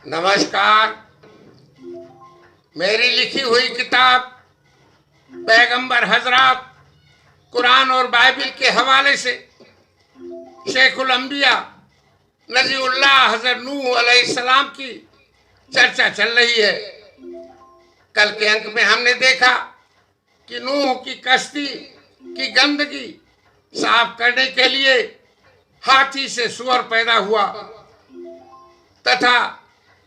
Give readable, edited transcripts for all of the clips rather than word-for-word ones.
नमस्कार। मेरी लिखी हुई किताब पैगंबर हजरत कुरान और बाइबिल के हवाले से शेखुल अंबिया नजीउल्लाह हजरत नूह अलैहिस्सलाम की चर्चा चल रही है। कल के अंक में हमने देखा कि नूह की कश्ती की गंदगी साफ करने के लिए हाथी से सूअर पैदा हुआ तथा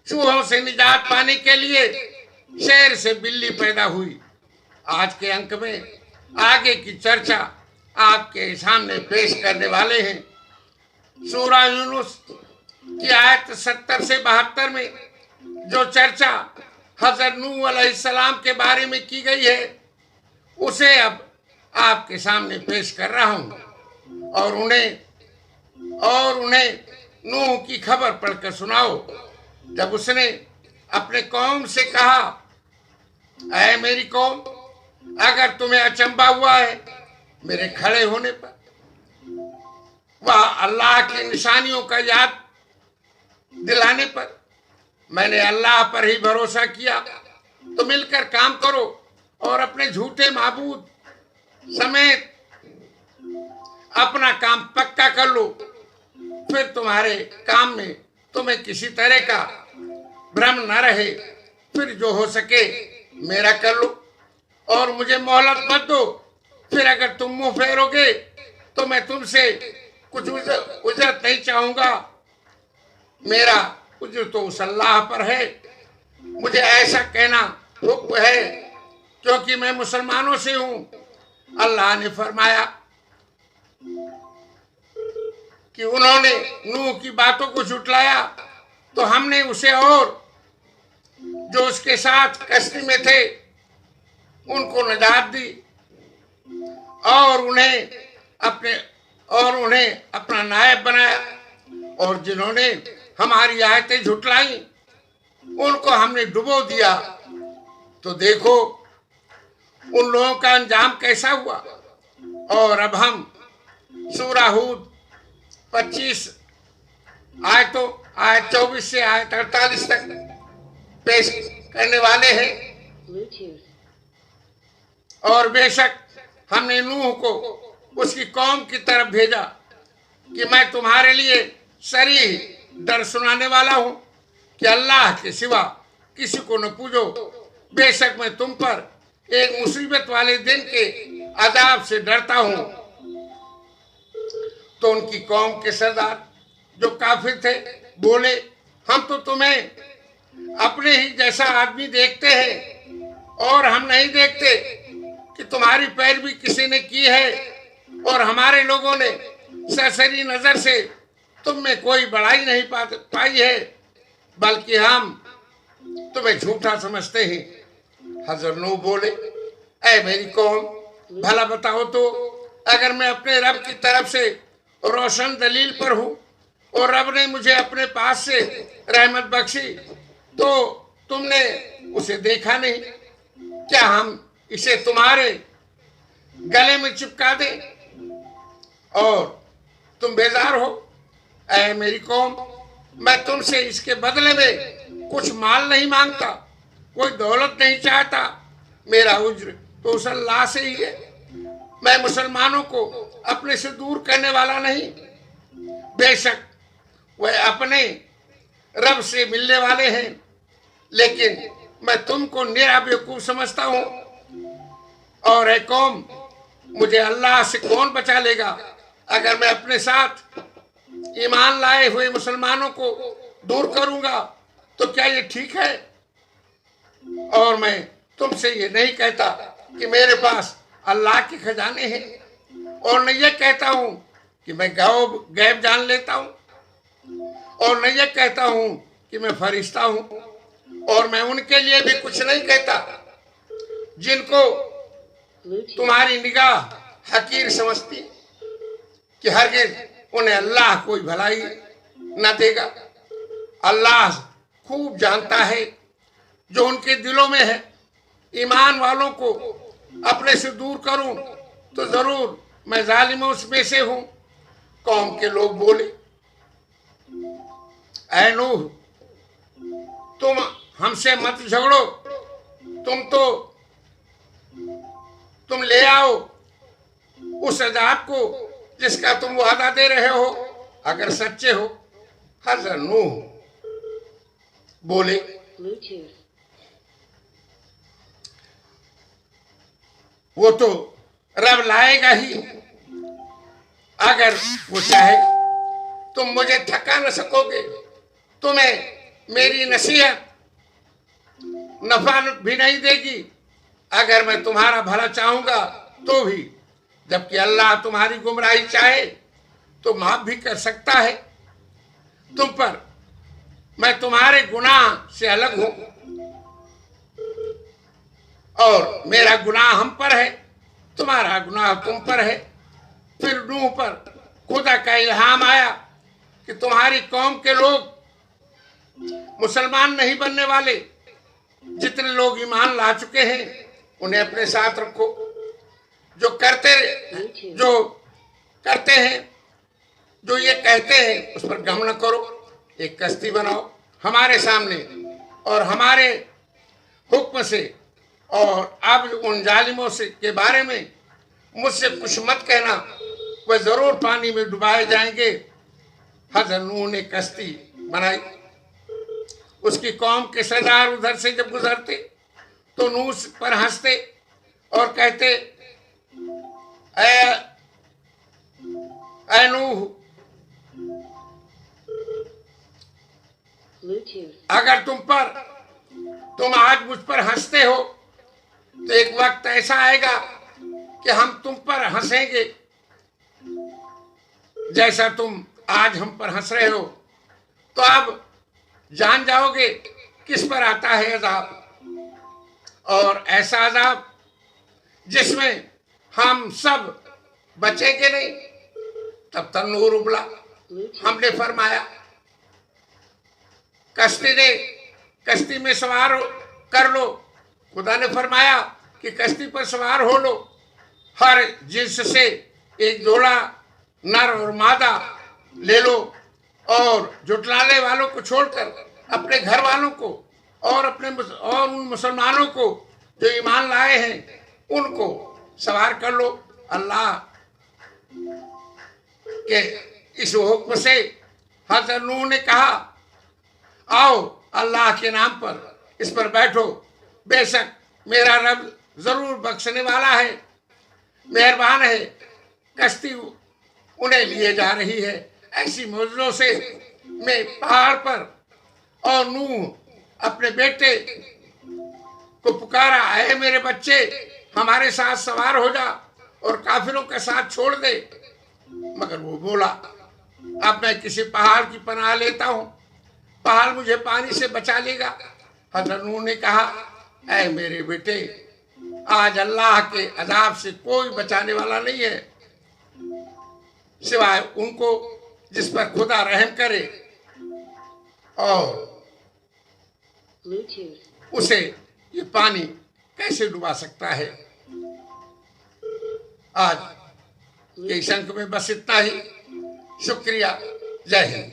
चूहों से निजात पाने के लिए शेर से बिल्ली पैदा हुई। आज के अंक में आगे की चर्चा आपके सामने पेश करने वाले हैं। सूरा यूनुस की आयत 70 से 72 में जो चर्चा हजरत नूह अलैहिस्सलाम के बारे में की गई है उसे अब आपके सामने पेश कर रहा हूं और उन्हें नूह की खबर पढ़कर सुनाओ। जब उसने अपने कौम से कहा, ऐ मेरी कौम, अगर तुम्हें अचंभा हुआ है मेरे खड़े होने पर, वह अल्लाह की निशानियों का याद दिलाने पर, मैंने अल्लाह पर ही भरोसा किया, तो मिलकर काम करो और अपने झूठे माबूद समेत अपना काम पक्का कर लो। फिर तुम्हारे काम में तुम्हें किसी तरह का भ्रम न रहे। फिर जो हो सके मेरा कर लो और मुझे मोहलत मत दो। फिर अगर तुम मुंह फेरोगे तो मैं तुमसे कुछ उजरत नहीं चाहूंगा। मेरा उजर तो उस अल्लाह पर है। मुझे ऐसा कहना हुक्म है क्योंकि मैं मुसलमानों से हूं। अल्लाह ने फरमाया कि उन्होंने नूह की बातों को झुटलाया तो हमने उसे और जो उसके साथ कश्ती में थे उनको नजात दी और उन्हें अपना नायब बनाया। और जिन्होंने हमारी आयतें झुटलाई उनको हमने डुबो दिया। तो देखो उन लोगों का अंजाम कैसा हुआ। और अब हम सूरा हूद 25 आयत 24 से आयत 48 तक पेश करने वाले हैं। और बेशक हमने नूह को उसकी कौम की तरफ भेजा कि मैं तुम्हारे लिए सरीह डर सुनाने वाला हूं कि अल्लाह के सिवा किसी को न पूजो। बेशक मैं तुम पर एक मुसीबत वाले दिन के अजाब से डरता हूं। तो उनकी कौम के सरदार जो काफिर थे बोले, हम तो तुम्हें अपने ही जैसा आदमी देखते हैं और हम नहीं देखते कि तुम्हारी पैरवी किसी ने की है। और हमारे लोगों ने सरसरी नजर से तुम में कोई बड़ाई नहीं पाई है, बल्कि हम तुम्हें झूठा समझते हैं। हजरत नूह बोले, ऐ मेरी कौम, भला बताओ तो अगर मैं अपने रब की तरफ से रोशन दलील पर हूँ और रब ने मुझे अपने पास से रहमत बख्शी तो तुमने उसे देखा नहीं, क्या हम इसे तुम्हारे गले में चिपका दें और तुम बेजार हो। ऐ मेरी कौम, मैं तुमसे इसके बदले में कुछ माल नहीं मांगता, कोई दौलत नहीं चाहता। मेरा उज्र तो उस अल्लाह से ही है। मैं मुसलमानों को अपने से दूर करने वाला नहीं। बेशक वह अपने रब से मिलने वाले हैं, लेकिन मैं तुमको निरा बेवकूफ समझता हूँ। और ऐ कौम, मुझे अल्लाह से कौन बचा लेगा। अगर मैं अपने साथ ईमान लाए हुए मुसलमानों को दूर करूंगा तो क्या ये ठीक है। और मैं तुमसे ये नहीं कहता कि मेरे पास अल्लाह के खजाने हैं, और न ये कहता हूं कि मैं गैब जान लेता हूं, और न ये कहता हूं कि मैं फरिश्ता हूं। और मैं उनके लिए भी कुछ नहीं कहता जिनको तुम्हारी निगाह हकीर समझती कि हरगिज उन्हें अल्लाह कोई भलाई न देगा। अल्लाह खूब जानता है जो उनके दिलों में है। ईमान वालों को अपने से दूर करूं तो जरूर मैं जालिमों में से हूं। कौम के लोग बोले, ऐ नूह, तुम हमसे मत झगड़ो, तुम ले आओ उस अजाब को जिसका तुम वादा दे रहे हो, अगर सच्चे हो। हज़रत नूह बोले, वो तो रब लाएगा ही, अगर वो चाहे। तुम मुझे थका न सकोगे, तुम्हें मेरी नसीहत नफा भी नहीं देगी, अगर मैं तुम्हारा भला चाहूंगा तो भी। जबकि अल्लाह तुम्हारी गुमराही चाहे तो माफ भी कर सकता है। तुम पर मैं तुम्हारे गुनाह से अलग हूं और मेरा गुनाह हम पर है, तुम्हारा गुनाह तुम पर है। फिर नूह पर खुदा का इल्हाम आया कि तुम्हारी कौम के लोग मुसलमान नहीं बनने वाले, जितने लोग ईमान ला चुके हैं उन्हें अपने साथ रखो। जो करते हैं, जो ये कहते हैं उस पर गम न करो। एक कश्ती बनाओ हमारे सामने और हमारे हुक्म से, और अब उन जालिमों से के बारे में मुझसे कुछ मत कहना, वह जरूर पानी में डुबाए जाएंगे। हज़रत नूह ने कश्ती बनाई। उसकी कौम के सरदार उधर से जब गुजरते तो नूह पर हंसते और कहते, ऐ नूह, अगर तुम आज मुझ पर हंसते हो तो एक वक्त ऐसा आएगा कि हम तुम पर हंसेंगे जैसा तुम आज हम पर हंस रहे हो। तो अब जान जाओगे किस पर आता है अजाब, और ऐसा अजाब जिसमें हम सब बचेंगे नहीं। तब तन्नूर उबला। हमने फरमाया, कश्ती में सवार कर लो। खुदा ने फरमाया कि कश्ती पर सवार हो लो। हर जिन्स से एक जोड़ा नर और मादा ले लो, और जुटलाने वालों को छोड़कर अपने घर वालों को और उन मुसलमानों को जो ईमान लाए हैं उनको सवार कर लो। अल्लाह के इस हुक्म से हज़रत नूह ने कहा, आओ अल्लाह के नाम पर इस पर बैठो, बेशक मेरा रब जरूर बख्शने वाला है, मेहरबान है। कश्ती उन्हें लिए जा रही है ऐसी मौजों से मैं पहाड़ पर, और नूह अपने बेटे को पुकारा, आए मेरे बच्चे हमारे साथ सवार हो जा और काफिरों का साथ छोड़ दे। मगर वो बोला, अब मैं किसी पहाड़ की पनाह लेता हूँ, पहाड़ मुझे पानी से बचा लेगा। हज़रत नूह ने कहा, ऐ मेरे बेटे, आज अल्लाह के अजाब से कोई बचाने वाला नहीं है सिवाय उनको जिस पर खुदा रहम करे और उसे ये पानी कैसे डुबा सकता है। आज के इस अंक में बस इतना ही। शुक्रिया। जय हिंद।